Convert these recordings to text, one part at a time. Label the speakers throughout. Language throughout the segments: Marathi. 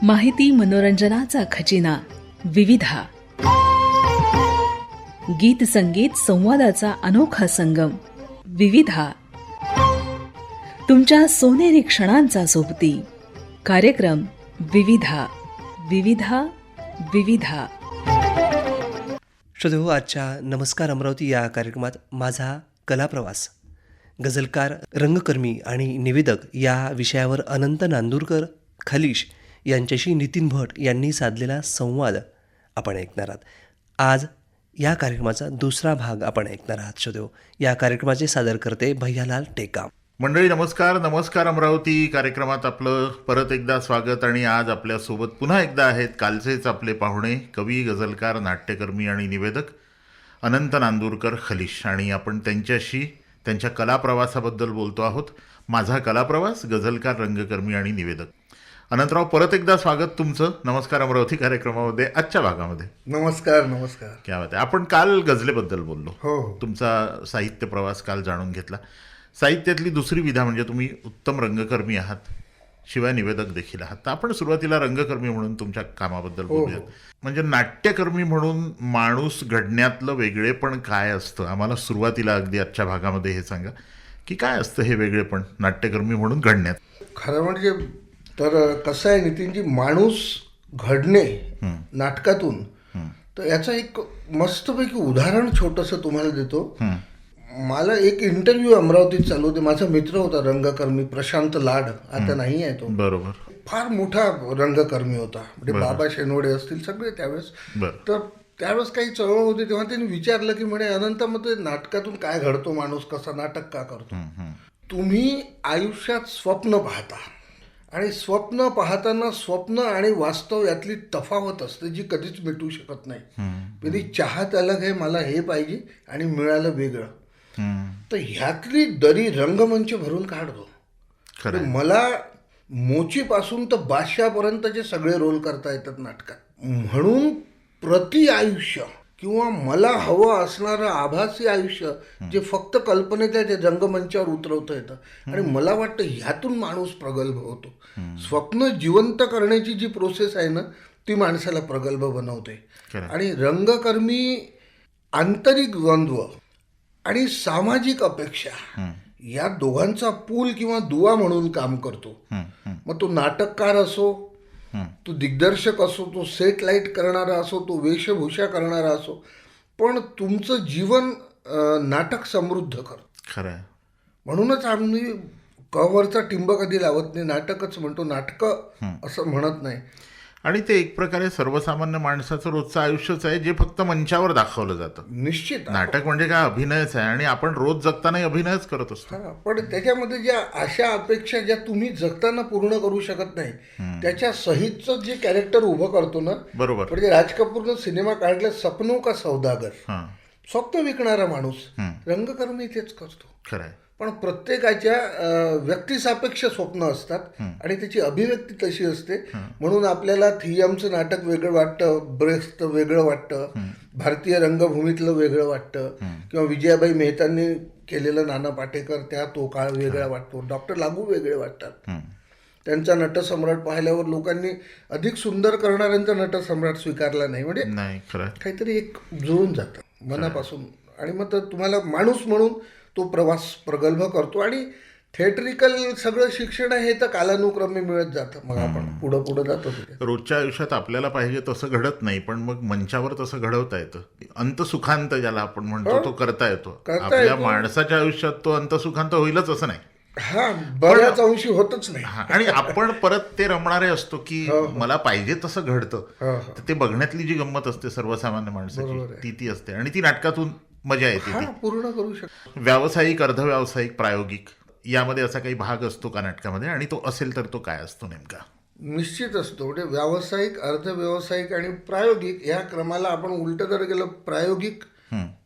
Speaker 1: माहिती मनोरंजनाचा खजिना विविधा. गीत संगीत संवादाचा अनोखा संगम विविधा. तुमच्या सोनेरी क्षणांचा सोबती कार्यक्रम विविधा. विविधा विविधा.
Speaker 2: श्रोते हो, आजच्या नमस्कार अमरावती या कार्यक्रमात माझा कलाप्रवास, गझलकार, रंगकर्मी आणि निवेदक या विषयावर अनंत नांदुरकर खलीश यांच्याशी नितीन भट यांनी साधलेला संवाद आपण ऐकणार आहात. आज या कार्यक्रमाचा दुसरा भाग आपण ऐकणार आहात. श्रोते हो, या कार्यक्रमाचे सादरकर्ते भैयालाल टेकाम.
Speaker 3: मंडळी नमस्कार. नमस्कार अमरावती कार्यक्रमात आपलं परत एकदा स्वागत. आणि आज आपल्यासोबत पुन्हा एकदा आहेत कालचेच आपले पाहुणे, कवी, गझलकार, नाट्यकर्मी आणि निवेदक अनंत नांदुरकर खलीश. आणि आपण त्यांच्याशी त्यांच्या कलाप्रवासाबद्दल बोलतो आहोत. माझा कलाप्रवास, गझलकार, रंगकर्मी आणि निवेदक. अनंतराव, परत एकदा स्वागत तुमचं नमस्कार अमरावती कार्यक्रमामध्ये आजच्या भागामध्ये.
Speaker 4: नमस्कार. नमस्कार.
Speaker 3: क्या बात आहे. आपण काल गझलेबद्दल बोललो.
Speaker 4: हो.
Speaker 3: तुमचा साहित्य प्रवास काल जाणून घेतला. साहित्यातली दुसरी विधा म्हणजे तुम्ही उत्तम रंगकर्मी आहात, शिवाय निवेदक देखील आहात. तर आपण सुरुवातीला रंगकर्मी म्हणून तुमच्या कामाबद्दल बोलूयात. म्हणजे नाट्यकर्मी म्हणून माणूस घडण्यातलं वेगळेपण काय असतं, आम्हाला सुरुवातीला अगदी आजच्या भागामध्ये हे सांगा की काय असतं हे वेगळेपण नाट्यकर्मी म्हणून घडण्यात.
Speaker 4: खरं म्हणजे तर कसं आहे नितीनजी, माणूस घडणे नाटकातून, तर याचं एक मस्तपैकी उदाहरण छोटंसं तुम्हाला देतो. मला एक इंटरव्ह्यू अमरावतीत चालू होते. माझा मित्र होता रंगकर्मी प्रशांत लाड, आता नाही आहे तो.
Speaker 3: बरोबर.
Speaker 4: फार मोठा रंगकर्मी होता, म्हणजे बाबा शेनवडे असतील सगळे त्यावेळेस. तर त्यावेळेस काही चळवळ होती, तेव्हा त्यांनी विचारलं की म्हणे अनंत, मग ते नाटकातून काय घडतो माणूस, कसा नाटक का करतो. तुम्ही आयुष्यात स्वप्न पाहता आणि स्वप्न पाहताना स्वप्न आणि वास्तव यातली तफावत असते जी कधीच मिटू शकत नाही. म्हणजे चाहत अलग आहे, मला हे पाहिजे आणि मिळालं वेगळं. तर ह्यातली दरी रंगमंच भरून काढतो. मला मोचीपासून तर बादशापर्यंतचे सगळे रोल करता येतात नाटकात. म्हणून प्रति आयुष्य किंवा मला हवं असणारं आभासी आयुष्य जे फक्त कल्पनेत आहे ते रंगमंचावर उतरवता येतं. आणि मला वाटतं ह्यातून माणूस प्रगल्भ होतो. स्वप्न जिवंत करण्याची जी प्रोसेस आहे ना, ती माणसाला प्रगल्भ बनवते. आणि रंगकर्मी आंतरिक द्वंद्व आणि सामाजिक अपेक्षा या दोघांचा पूल किंवा दुवा म्हणून काम करतो. मग तो नाटककार असो, तो दिग्दर्शक असो, तो सेट लाईट करणारा असो, तो वेशभूषा करणारा असो, पण तुमचं जीवन नाटक समृद्ध करतो.
Speaker 3: खरं.
Speaker 4: म्हणूनच आम्ही कवरचा टिंब कधी लावत नाही, नाटकच म्हणतो. नाटकं असं म्हणत नाही.
Speaker 3: आणि ते एक प्रकारे सर्वसामान्य माणसाचं रोजचं आयुष्यच आहे जे फक्त मंचावर दाखवलं जातं.
Speaker 4: निश्चित
Speaker 3: नाटक म्हणजे काय, अभिनयच आहे. आणि आपण रोज जगताना अभिनयच करत असतो.
Speaker 4: पण त्याच्यामध्ये ज्या अशा अपेक्षा ज्या तुम्ही जगताना पूर्ण करू शकत नाही, त्याच्या सहितचं जे कॅरेक्टर उभं करतो ना. बरोबर. म्हणजे राज कपूरनं सिनेमा काढला सपनो का सौदागर, स्वप्न विकणारा माणूस. रंगकर्मी तेच करतो. खरं. पण प्रत्येकाच्या व्यक्तिसापेक्ष स्वप्न असतात आणि त्याची अभिव्यक्ती तशी असते. म्हणून आपल्याला थियमचं नाटक वेगळं वाटतं, ब्रेस्टचं वेगळं वाटतं, भारतीय रंगभूमीतलं वेगळं वाटतं, किंवा विजयाबाई मेहतांनी केलेलं नाना पाटेकर त्या तो काळ वेगळा वाटतो, डॉक्टर लागू वेगळे वाटतात. त्यांचा नटसम्राट पाहिल्यावर लोकांनी अधिक सुंदर करणाऱ्यांचा नटसम्राट स्वीकारला नाही. म्हणजे काहीतरी एक जुळून जातं मनापासून. आणि मग तर तुम्हाला माणूस म्हणून तो प्रवास प्रगल्भ करतो. आणि थिएट्रिकल सगळं शिक्षण आहे तर कालानुक्रमे मिळत जातं. मग आपण पुढं पुढं जातो.
Speaker 3: रोजच्या आयुष्यात आपल्याला पाहिजे तसं घडत नाही, पण मग मंचावर तसं घडवता येतं. अंतसुखांत ज्याला आपण म्हणतो तो करता येतो. आपल्या माणसाच्या आयुष्यात तो अंतसुखांत होईलच असं नाही.
Speaker 4: बऱ्याच अंशी होतच नाही.
Speaker 3: आणि आपण परत ते रमणारे असतो की मला पाहिजे तसं घडतं. तर ते बघण्यातली जी गंमत असते सर्वसामान्य माणसाची ती असते. आणि ती नाटकातून मजा येते, ती
Speaker 4: पूर्ण करू शकतो.
Speaker 3: व्यावसायिक, अर्धव्यावसायिक, प्रायोगिक यामध्ये असा काही भाग असतो का नाटकामध्ये? आणि तो असेल तर तो काय असतो नेमका?
Speaker 4: निश्चित असतो. म्हणजे व्यावसायिक, अर्धव्यावसायिक आणि प्रायोगिक या क्रमाला आपण उलट जर गेलं, प्रायोगिक,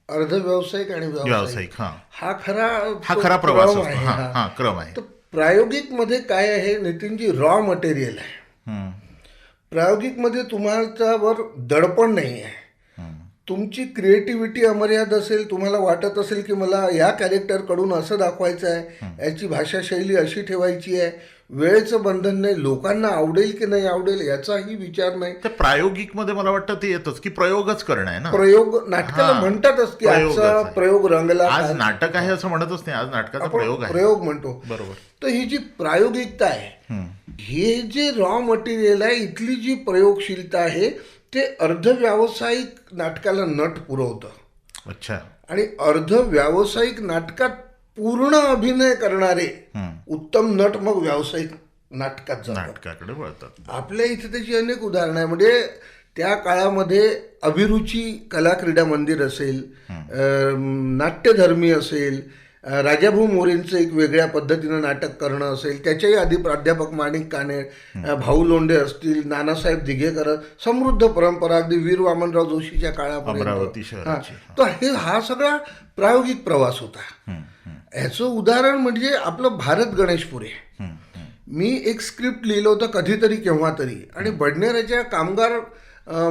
Speaker 4: अर्धव्यावसायिक आणि व्यावसायिक हा खरा
Speaker 3: प्रवास आहे, क्रम आहे.
Speaker 4: तर प्रायोगिक मध्ये काय आहे नितीनजी, रॉ मटेरियल आहे. प्रायोगिक मध्ये तुम्हाच्यावर दडपण नाही आहे. तुमची क्रिएटिव्हिटी अमर्याद असेल, तुम्हाला वाटत असेल की मला या कॅरेक्टरकडून असं दाखवायचं आहे, याची भाषाशैली अशी ठेवायची आहे, वेळेचं बंधन नाही, लोकांना आवडेल की नाही आवडेल याचाही विचार नाही.
Speaker 3: ते प्रायोगिक मध्ये मला वाटतं ते येतच की प्रयोगच करणं आहे ना.
Speaker 4: प्रयोग नाटकाला म्हणतातच की
Speaker 3: प्रयोगच
Speaker 4: आजचा
Speaker 3: आहे.
Speaker 4: प्रयोग रंगला,
Speaker 3: आज नाटक आहे असं म्हणतच नाही, आज नाटकाचा प्रयोग
Speaker 4: आपण
Speaker 3: आहे.
Speaker 4: प्रयोग म्हणतो.
Speaker 3: बरोबर.
Speaker 4: तर ही जी प्रायोगिकता आहे, हे जे रॉ मटेरियल आहे, इथली जी प्रयोगशीलता आहे, ते अर्ध व्यावसायिक नाटकाला नट पुरवतं.
Speaker 3: अच्छा.
Speaker 4: आणि अर्ध व्यावसायिक नाटकात पूर्ण अभिनय करणारे उत्तम नट मग व्यावसायिक नाटकात जातात,
Speaker 3: नाटकाकडे वळतात.
Speaker 4: आपल्या इथे त्याची अनेक उदाहरणं आहे. म्हणजे त्या काळामध्ये अभिरुची कला क्रीडा मंदिर असेल, नाट्यधर्मी असेल, राजाभाऊ मोरेंचं एक वेगळ्या पद्धतीनं नाटक करणं असेल, त्याच्याही आधी प्राध्यापक माणिक काणे, भाऊ लोंढे असतील, नानासाहेब दिघेकर, समृद्ध परंपरा अगदी वीर वामनराव जोशीच्या काळापर्यंत.
Speaker 3: अमरावती शहराची.
Speaker 4: तर हा सगळा प्रायोगिक प्रवास होता. याचं उदाहरण म्हणजे आपलं भारत गणेशपुरे. मी एक स्क्रिप्ट लिहिलं होतं कधीतरी केव्हा तरी, आणि बडनेराच्या कामगार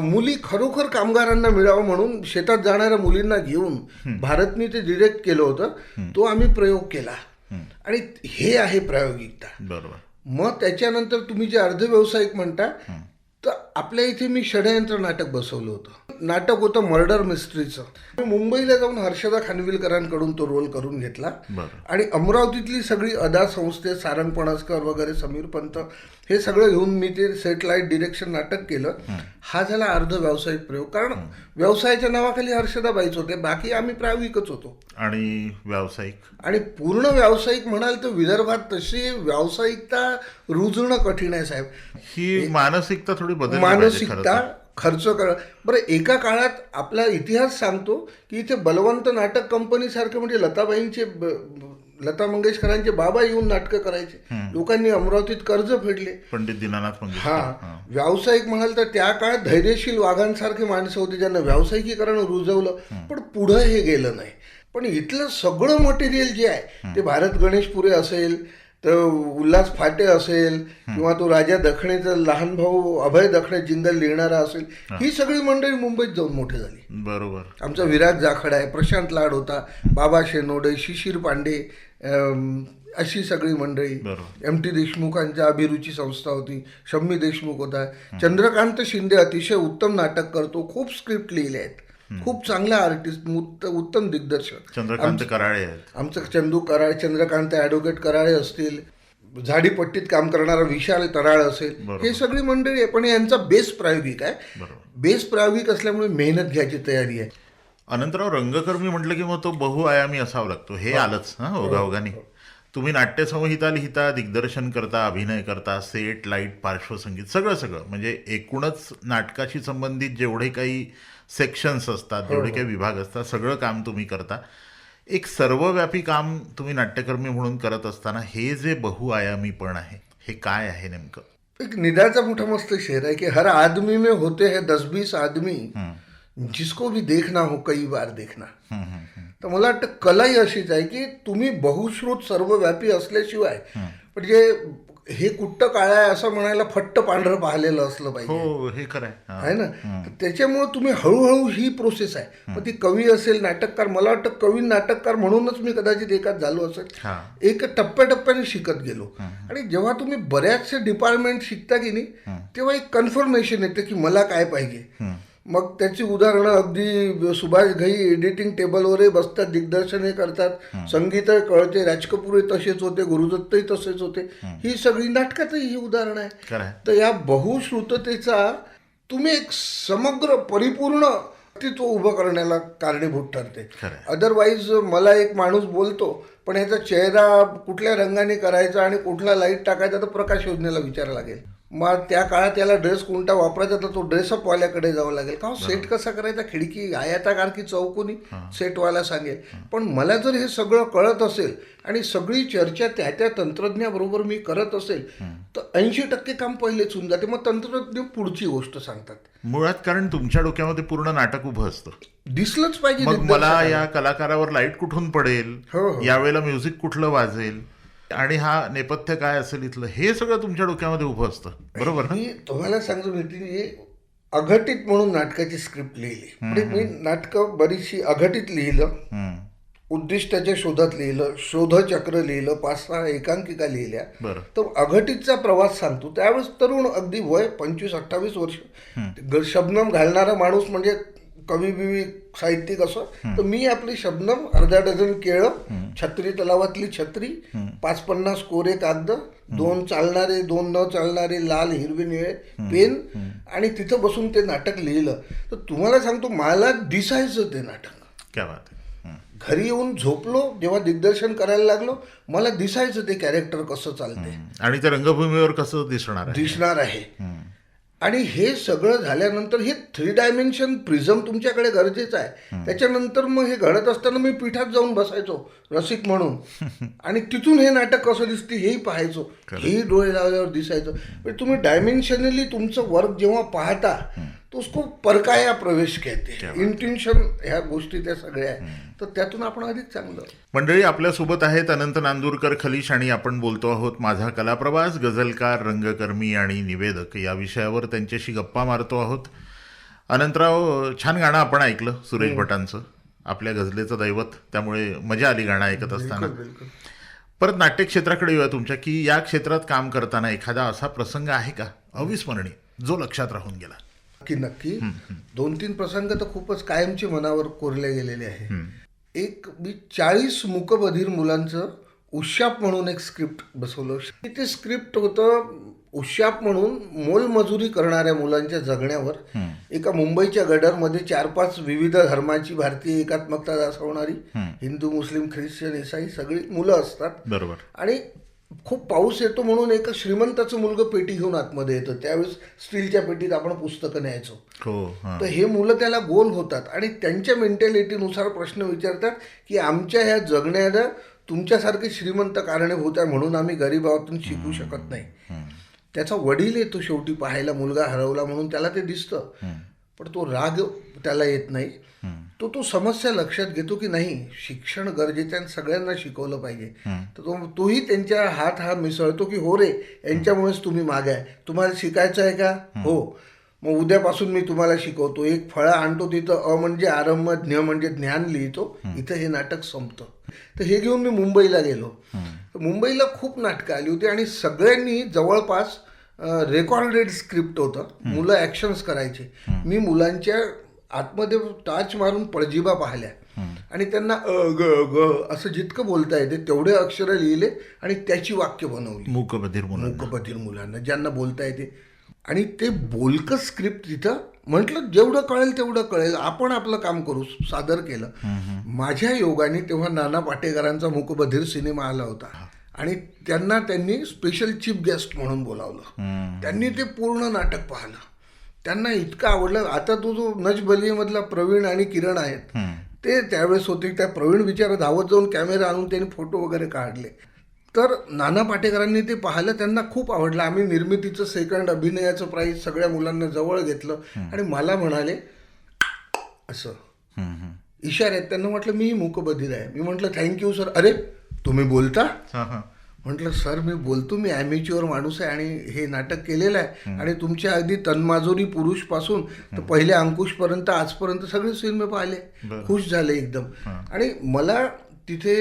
Speaker 4: मुली खरोखर कामगारांना मिळावं म्हणून शेतात जाणाऱ्या मुलींना घेऊन भारतनी ते डिरेक्ट केलं होतं. तो आम्ही प्रयोग केला, आणि हे आहे प्रायोगिकता.
Speaker 3: बरोबर.
Speaker 4: मग त्याच्यानंतर तुम्ही जे अर्ध व्यावसायिक म्हणता, तर आपल्या इथे मी षडयंत्र नाटक बसवलं होतं. नाटक होतं मर्डर मिस्ट्रीचं. मी मुंबईला जाऊन हर्षदा खानविलकरांकडून तो रोल करून घेतला, आणि अमरावतीतली सगळी अदा संस्थे, सारंग पणसकर वगैरे, समीर पंत, हे सगळं घेऊन मी ते सेटलाईट डिरेक्शन नाटक केलं. हा झाला अर्ध व्यावसायिक प्रयोग, कारण व्यवसायाच्या नावाखाली हर्षदाबाईच होते, बाकी आम्ही प्रायोगिकच होतो.
Speaker 3: आणि व्यावसायिक
Speaker 4: आणि पूर्ण व्यावसायिक म्हणाल तर विदर्भात तशी व्यावसायिकता रुजणं कठीण आहे साहेब.
Speaker 3: ही मानसिकता थोडी बदल,
Speaker 4: मानसिकता खर्च कर. बरं, एका काळात आपला इतिहास सांगतो की इथे बलवंत नाटक कंपनी सारखे, म्हणजे लता मंगेशकरांचे बाबा येऊन नाटकं करायचे. लोकांनी अमरावतीत कर्ज फेडले.
Speaker 3: पंडित दीनानाथ मंगेशकर.
Speaker 4: व्यावसायिक म्हणाल तर त्या काळात धैर्यशील वाघांसारखे माणसं होती ज्यांना व्यावसायिकीकरण रुजवलं, पण पुढं हे गेलं नाही. पण इथलं सगळं मटेरियल जे आहे ते भारत गणेशपुरे असेल, तर उल्हास फाटे असेल, किंवा तो राजा दखणेचा लहान भाऊ अभय दखणे जिंगल लिहिणारा असेल, ही सगळी मंडळी मुंबईत जाऊन मोठी झाली.
Speaker 3: बरोबर.
Speaker 4: आमचा विराज जाखड आहे, प्रशांत लाड होता, बाबा शेनोडे, शिशिर पांडे, अशी सगळी मंडळी. MT देशमुखांच्या अभिरुची संस्था होती, शम्मी देशमुख होता, चंद्रकांत शिंदे अतिशय उत्तम नाटक करतो, खूप स्क्रिप्ट लिहिले आहेत, खूप चांगला आर्टिस्ट, उत्तम दिग्दर्शक.
Speaker 3: चंद्रकांत कराळे आहेत.
Speaker 4: आमचं चंदू कराळे, चंद्रकांत ॲडव्होकेट कराळे असतील, झाडीपट्टीत काम करणारा विशाल तराळ असेल, हे सगळी मंडळी आहे. पण यांचा बेस प्रायोगिक आहे. बेस प्रायोगिक असल्यामुळे मेहनत घ्यायची तयारी आहे.
Speaker 3: अनंतराव, रंगकर्मी म्हटलं की मग तो बहुआयामी असावा लागतो, हे आलंच ओघाओघाने. तुम्ही नाट्यसंहिता लिहिता, दिग्दर्शन करता, अभिनय करता, सेट, लाईट, पार्श्वसंगीत, सगळं म्हणजे एकूणच नाटकाशी संबंधित जेवढे काही सेक्शन्स असतात, जेवढे काही विभाग असतात, सगळं काम तुम्ही करता. एक सर्वव्यापी काम तुम्ही नाट्यकर्मी म्हणून करत असताना हे जे बहुआयामीपण आहे, हे काय आहे नेमकं?
Speaker 4: एक निदाचा मोठा मस्त शेर आहे की हर आदमी में होते हैं 10-20 आदमी, जिसको भी देखना हो कई बार देखना. तर मला वाटतं कलाही अशीच आहे की तुम्ही बहुश्रुत सर्वव्यापी असल्याशिवाय, म्हणजे हे कुट्ट काळं आहे असं म्हणायला फट्ट पांढरं पाहिलेलं असलं पाहिजे.
Speaker 3: हो, हे खरं
Speaker 4: आहे ना. त्याच्यामुळे तुम्ही हळूहळू ही प्रोसेस आहे. मग ती कवी असेल, नाटककार, मला वाटतं कवी नाटककार म्हणूनच मी कदाचित एकाच झालो असेल. एक टप्प्याटप्प्याने शिकत गेलो, आणि जेव्हा तुम्ही बऱ्याचशे डिपार्टमेंट शिकता की नाही, तेव्हा एक कन्फर्मेशन येते की मला काय पाहिजे. मग त्याची उदाहरणं अगदी सुभाष घई एडिटिंग टेबलवरही बसतात, दिग्दर्शन हे करतात, संगीतही कळते, राज कपूरही तसेच होते, गुरुदत्तही तसेच होते. ही सगळी नाटकातही ही उदाहरणं आहे. तर या बहुश्रुततेचा तुम्ही एक समग्र परिपूर्ण अस्तित्व उभं करण्याला कारणीभूत ठरते. अदरवाईज मला एक माणूस बोलतो, पण ह्याचा चेहरा कुठल्या रंगाने करायचा आणि कुठला लाईट टाकायचा तर प्रकाश योजनेला विचारायला लागेल. मग त्या काळात त्याला ड्रेस कोणता वापरायचा तर तो ड्रेसअपवाल्याकडे जावं लागेल. का सेट कसा करायचा, खिडकी आयताकार की चौकोनी, सेटवाला सांगेल. पण मला जर हे सगळं कळत असेल आणि सगळी चर्चा त्या तंत्रज्ञाबरोबर मी करत असेल, तर 80% काम पहिलेच होऊन जाते. मग तंत्रज्ञ पुढची गोष्ट सांगतात
Speaker 3: मुळात, कारण तुमच्या डोक्यामध्ये पूर्ण नाटक उभं असतं,
Speaker 4: दिसलंच पाहिजे.
Speaker 3: मग मला या कलाकारावर लाईट कुठून पडेल, यावेळेला म्युझिक कुठलं वाजेल, आणि हा नेपथ्य काय असेल इथलं, हे सगळं तुमच्या डोक्यामध्ये उभं असतं. बरोबर.
Speaker 4: मी तुम्हाला सांगतो, मी अघटित म्हणून नाटकाची स्क्रिप्ट लिहिली. म्हणजे मी नाटकं बरीचशी अघटित लिहिलं, उद्दिष्टाच्या शोधात लिहिलं, शोधचक्र लिहिलं, 5-6 एकांकिका लिहिल्या.
Speaker 3: बरं.
Speaker 4: तर अघटितचा प्रवास सांगतो. त्यावेळेस तरुण, अगदी वय 25-28 वर्ष, शबनम घालणारा माणूस म्हणजे कवी बिवी साहित्यिक असं. तर मी आपली शबनम, अर्धा डझन केळं, छत्री, तलावातली छत्री, 5-50 कोरे कागद, 2 चालणारे 2 न चालणारे लाल हिरवे निळे पेन, आणि तिथं बसून ते नाटक लिहिलं. तर तुम्हाला सांगतो, मला दिसायचं ते नाटक.
Speaker 3: क्या बात आहे.
Speaker 4: घरी येऊन झोपलो, जेव्हा दिग्दर्शन करायला लागलो, मला दिसायचं ते कॅरेक्टर कसं चालते,
Speaker 3: आणि ते रंगभूमीवर कसं दिसणार आहे.
Speaker 4: आणि हे सगळं झाल्यानंतर हे 3 डायमेन्शन प्रिझम तुमच्याकडे गरजेचं आहे. त्याच्यानंतर मग हे घडत असताना मी पीठात जाऊन बसायचो रसिक म्हणून, आणि तिथून हे नाटक कसं दिसते हेही पाहायचो, हेही डोळे लावल्यावर दिसायचं. म्हणजे तुम्ही डायमेन्शनली तुमचं वर्क जेव्हा पाहता तो उसको परकाया प्रवेश कहते. इंटेन्शन ह्या गोष्टी त्या सगळ्या आहेत. तर त्यातून आपण अधिक चांगलं.
Speaker 3: मंडळी, आपल्यासोबत आहेत अनंत नांदूरकर खलीश, आणि आपण बोलतो आहोत माझा कलाप्रवास, गझलकार, रंगकर्मी आणि निवेदक या विषयावर त्यांच्याशी गप्पा मारतो आहोत. अनंतराव, छान गाणं आपण ऐकलं सुरेश भटांचं, आपल्या गझलेचं दैवत, त्यामुळे मजा आली गाणं ऐकत असताना. परत नाट्यक्षेत्राकडे येऊया तुमच्या, की या क्षेत्रात काम करताना एखादा असा प्रसंग आहे का अविस्मरणीय जो लक्षात राहून गेला?
Speaker 4: नक्की 2-3 प्रसंग तर खूपच कायमचे मनावर कोरले गेलेले आहे. एक, मी 40 मूकबधीर मुलांचं उशाप म्हणून एक स्क्रिप्ट बसवलं. ते स्क्रिप्ट होतं उशाप म्हणून मोलमजुरी करणाऱ्या मुलांच्या जगण्यावर. एका मुंबईच्या गडरमध्ये 4-5 विविध धर्माची, भारतीय एकात्मकता दाखवणारी, हिंदू, मुस्लिम, ख्रिश्चन, ईसाई सगळी मुलं असतात.
Speaker 3: बरोबर.
Speaker 4: आणि खूप पाऊस येतो म्हणून एक श्रीमंताचं मुलगा पेटी घेऊन आतमध्ये येतं. त्यावेळेस स्टीलच्या पेटीत आपण पुस्तकं न्यायचो. तर हे मुलं त्याला गोल होतात आणि त्यांच्या मेंटॅलिटीनुसार प्रश्न विचारतात की आमच्या ह्या जगण्याला तुमच्यासारखे श्रीमंत कारणीभूत आहे म्हणून आम्ही गरिबातून शिकू शकत नाही. त्याचा वडील येतो शेवटी पाहायला, मुलगा हरवला म्हणून त्याला ते दिसतं, पण तो राग त्याला येत नाही. तो समस्या लक्षात घेतो की नाही, शिक्षण गरजेचं आहे, सगळ्यांना शिकवलं पाहिजे. तर तोही त्यांच्या हात मिसळतो की हो रे, यांच्यामुळेच तुम्ही मागे आहे, तुम्हाला शिकायचं आहे का? हो, मग उद्यापासून मी तुम्हाला शिकवतो. एक फळं आणतो, तिथं अ म्हणजे आरंभ, ज्ञ म्हणजे ज्ञान लिहितो. इथं हे नाटक संपतं. तर हे घेऊन मी मुंबईला गेलो. मुंबईला खूप नाटकं आली होती आणि सगळ्यांनी जवळपास रेकॉर्डेड स्क्रिप्ट होतं. मुलं ॲक्शन्स करायचे. मी मुलांच्या आतमध्ये टाच मारून पळजिबा पाहिल्या आणि त्यांना अ ग ग असं जितकं बोलता येते तेवढे अक्षरं लिहिले आणि त्याची वाक्य बनवली.
Speaker 3: मूकबधीर
Speaker 4: मुलांना ज्यांना बोलता येते. आणि ते बोलकं स्क्रिप्ट तिथं म्हटलं जेवढं कळेल तेवढं कळेल, आपण आपलं काम करू, सादर केलं. माझ्या योगाने तेव्हा नाना पाटेकरांचा मूकबधीर सिनेमा आला होता आणि त्यांनी स्पेशल चीफ गेस्ट म्हणून बोलावलं. त्यांनी ते पूर्ण नाटक पाहिलं, त्यांना इतकं आवडलं. आता तो जो नच बलियेमधला प्रवीण आणि किरण आहेत ते त्यावेळेस होते. त्या प्रवीण बिचारा धावत जाऊन कॅमेरा आणून त्यांनी फोटो वगैरे काढले. तर नाना पाटेकरांनी ते पाहिलं, त्यांना खूप आवडलं. आम्ही निर्मितीचं सेकंड अभिनयाचं प्राईज सगळ्या मुलांना जवळ घेतलं आणि मला म्हणाले असं इशाऱ्यात, त्यांना म्हटलं मी मूकबधीर आहे. मी म्हटलं थँक्यू सर. अरे तुम्ही बोलता? म्हटलं सर मी बोलतो, मी ॲमेच्युअर माणूस आहे आणि हे नाटक केलेलं आहे आणि तुमच्या अगदी तन्माजोरी पुरुषपासून तर पहिल्या अंकुशपर्यंत आजपर्यंत सगळे सिनेमे पाहिले. खुश झाले एकदम. आणि मला तिथे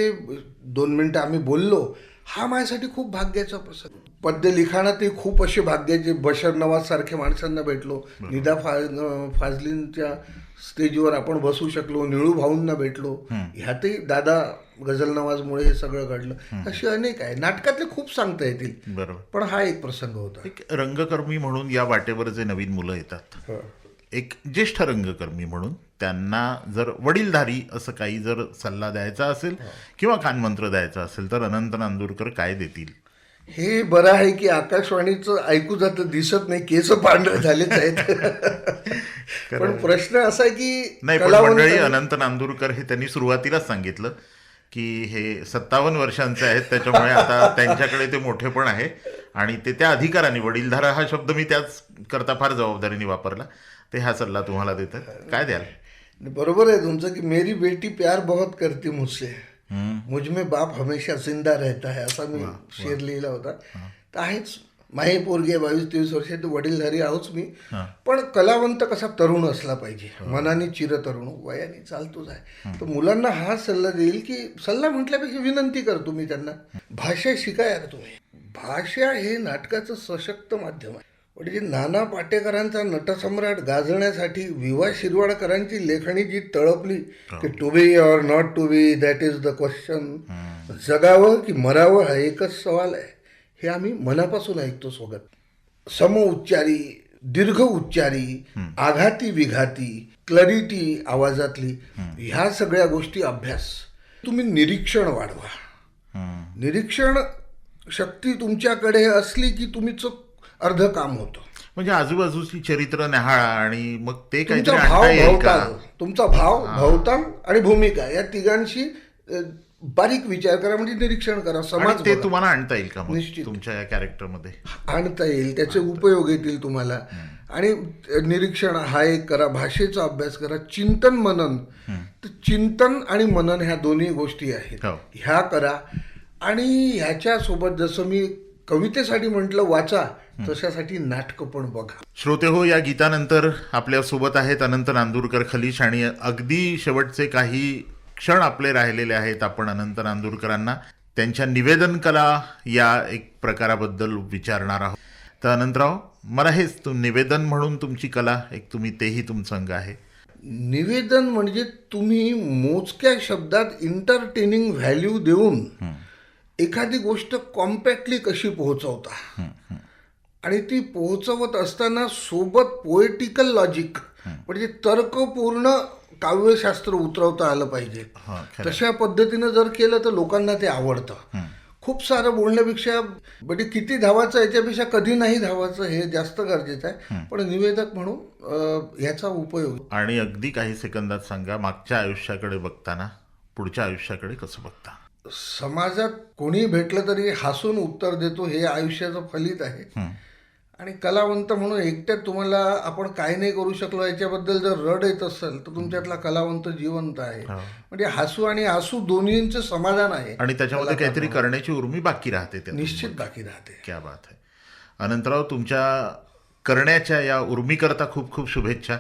Speaker 4: 2 मिनिटं आम्ही बोललो. हा माझ्यासाठी खूप भाग्याचा प्रसंग. पद्य लिखाणातही खूप असे भाग्याचे, बशर नवाज सारख्या माणसांना भेटलो, निदा फाजलींच्या स्टेजवर आपण बसू शकलो, निळू भाऊंना भेटलो. ह्यातही दादा गझल नवाजमुळे हे सगळं घडलं. असे अनेक आहे, नाटकातले खूप सांगता येतील.
Speaker 3: बरोबर.
Speaker 4: पण हा एक प्रसंग होता.
Speaker 3: एक रंगकर्मी म्हणून या वाटेवर जे नवीन मुलं येतात, एक ज्येष्ठ रंगकर्मी म्हणून त्यांना जर वडीलधारी असं काही जर सल्ला द्यायचा असेल किंवा कानमंत्र द्यायचा असेल तर अनंत नांदूरकर काय देतील?
Speaker 4: हे बरं आहे की आकाशवाणीचं ऐकू जातं, दिसत नाही, केस पांढरे झालेच आहेत. पण प्रश्न असा आहे की
Speaker 3: नाही, पण मंडळी, अनंत नांदूरकर हे त्यांनी सुरुवातीलाच सांगितलं की हे 57 वर्षांचे आहेत, त्याच्यामुळे आता त्यांच्याकडे ते मोठेपण आहे आणि ते त्या अधिकाराने, वडीलधारा हा शब्द मी त्याच करता फार जबाबदारीने वापरला, ते हा सल्ला तुम्हाला देतात. काय द्याल?
Speaker 4: बरोबर आहे तुमचं की मेरी बेटी प्यार बहुत करती मुझसे, मुझ में बाप हमेशा जिंदा रहता है, असा मी शेर लिहिला होता. तर आहेच, माही पोरगी 22-23 वर्षात वडीलधारी आहोच मी.
Speaker 3: हा.
Speaker 4: पण कलावंत कसा तरुण असला पाहिजे, मनाने चिरतरुण, वयाने चालतोच आहे. तर मुलांना हा सल्ला देईल की, सल्ला म्हटल्यापेक्षा विनंती करतो मी त्यांना, भाषा शिका यार तुम्ही. भाषा हे नाटकाचं सशक्त माध्यम आहे. म्हणजे नाना पाटेकरांचा नटसम्राट गाजवण्यासाठी विवा शिरवाडकरांची लेखणी जी तळपली की to be or not to be, that is the question, जगावं की मरावं हा एकच सवाल आहे, हे आम्ही मनापासून ऐकतो सोबत. समउच्चारी, दीर्घ उच्चारी, आघाती विघाती, क्लॅरिटी आवाजातली, ह्या सगळ्या गोष्टी अभ्यास. तुम्ही निरीक्षण वाढवा. निरीक्षण शक्ती तुमच्याकडे असली की तुम्हीच अर्ध काम होतं.
Speaker 3: म्हणजे आजूबाजूची चरित्र न्याहाळा आणि मग ते
Speaker 4: तुमचा
Speaker 3: काहीतरी
Speaker 4: भाव
Speaker 3: आणता येईल का?
Speaker 4: भवताल, तुमचा भाव भवताल आणि भूमिका या तिघांशी बारीक विचार करा, म्हणजे निरीक्षण करा,
Speaker 3: आणि
Speaker 4: समाज
Speaker 3: ते
Speaker 4: बघा.
Speaker 3: तुम्हाला आणता येईल का मग
Speaker 4: निश्चित.
Speaker 3: तुमच्या या कॅरेक्टरमध्ये?
Speaker 4: आणता येईल, त्याचे उपयोग येतील तुम्हाला. आणि निरीक्षण हा एक करा, भाषेचा अभ्यास करा, चिंतन मनन. तर चिंतन आणि मनन ह्या दोन्ही गोष्टी आहेत,
Speaker 3: हो.
Speaker 4: ह्या करा. आणि ह्याच्यासोबत जसं मी कवितेसाठी म्हटलं वाचा, तशासाठी नाटकं पण बघा.
Speaker 3: श्रोते हो, या गीतानंतर आपल्या सोबत आहेत अनंत नांदुरकर खलीश, आणि अगदी शेवटचे काही क्षण आपले राहिलेले आहेत. आपण अनंत नांदुरकरांना त्यांच्या निवेदन कला या एक प्रकाराबद्दल विचारणार आहोत. तर अनंतराव, मला हेच निवेदन म्हणून तुमची कला, एक तुम्ही तेही तुमचं अंग आहे.
Speaker 4: निवेदन म्हणजे तुम्ही मोजक्या शब्दात इंटरटेनिंग व्हॅल्यू देऊन एखादी गोष्ट कॉम्पॅक्टली कशी पोहोचवता, आणि ती पोहोचवत असताना सोबत पोएटिकल लॉजिक म्हणजे तर्कपूर्ण काव्यशास्त्र उतरवता आलं पाहिजे. तशा पद्धतीनं जर केलं तर लोकांना ते आवडतं. खूप सारं बोलण्यापेक्षा म्हणजे किती धावायचं याच्यापेक्षा कधी नाही धावायचं हे जास्त गरजेचं आहे. पण निवेदक म्हणून ह्याचा उपयोग.
Speaker 3: आणि अगदी काही सेकंदात सांगा, मागच्या आयुष्याकडे बघताना पुढच्या आयुष्याकडे कसं बघता?
Speaker 4: समाजात कोणी भेटलं तरी हसून उत्तर देतो, हे आयुष्याचं फलित आहे. आणि कलावंत म्हणून एकट्यात तुम्हाला आपण काय नाही करू शकलो याच्याबद्दल जर रड येत असेल तर तुमच्यातला कलावंत जिवंत आहे. म्हणजे हसू आणि आसू दोन्हींचं समाधान आहे,
Speaker 3: आणि त्याच्यामध्ये काहीतरी करण्याची उर्मी बाकी राहते. त्यातून
Speaker 4: निश्चित बाकी राहते.
Speaker 3: क्या बात आहे. अनंतराव, तुमच्या करण्याच्या या उर्मीकरता खूप खूप शुभेच्छा.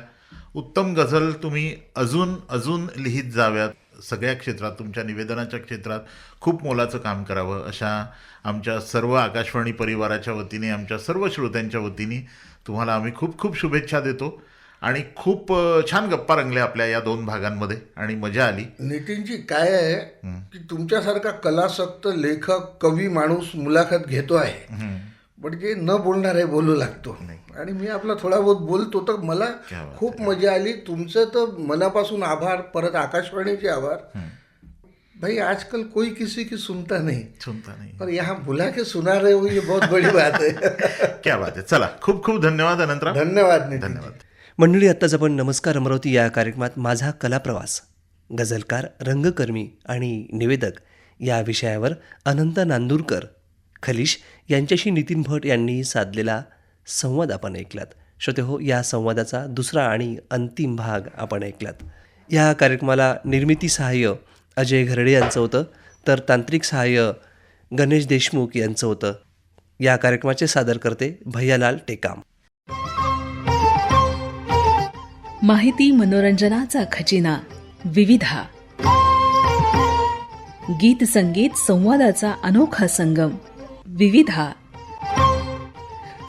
Speaker 3: उत्तम गझल तुम्ही अजून अजून लिहित जाव्यात. सगळ्या क्षेत्रात, तुमच्या निवेदनाच्या क्षेत्रात खूप मोलाचं काम करावं, अशा आमच्या सर्व आकाशवाणी परिवाराच्या वतीने, आमच्या सर्व श्रोत्यांच्या वतीने तुम्हाला आम्ही खूप खूप शुभेच्छा देतो. आणि खूप छान गप्पा रंगल्या आपल्या या 2 भागांमध्ये आणि मजा आली.
Speaker 4: नितीनजी, काय आहे की तुमच्यासारखा कलासक्त लेखक कवी माणूस मुलाखत घेतो आहे, म्हणजे न बोलणारे बोलू लागतो. आणि मी आपला थोडा बहुत बोलतो, तर मला खूप मजा आली. तुमचं तर मनापासून आभार. परत आकाशवाणीचे आभार. भाई, आजकल कोई किसी की सुनता नहीं, पर यहाँ बुला के सुना रहे हो, ये बहुत बड़ी बात है.
Speaker 3: क्या बात आहे. चला, खूप खूप धन्यवाद अनंतराव.
Speaker 4: धन्यवाद.
Speaker 3: धन्यवाद.
Speaker 2: मंडळी, आत्ताच आपण नमस्कार अमरावती या कार्यक्रमात माझा कलाप्रवास, गझलकार, रंगकर्मी आणि निवेदक या विषयावर अनंत नांदुरकर खलीश यांच्याशी नितीन भट यांनी साधलेला संवाद आपण ऐकलात. श्रोते हो, या संवादाचा दुसरा आणि अंतिम भाग आपण ऐकलात. या कार्यक्रमाला निर्मिती सहाय्य अजय घरडे यांचं होतं, तर तांत्रिक सहाय्य गणेश देशमुख यांचं होतं. या कार्यक्रमाचे सादरकर्ते भैयालाल टेकाम.
Speaker 1: माहिती मनोरंजनाचा खजिना विविधा. गीत संगीत संवादाचा अनोखा संगम विविधा.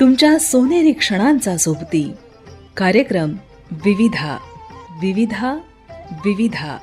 Speaker 1: तुमच्या सोनेरी क्षणांचा सोबती कार्यक्रम विविधा. विविधा विविधा.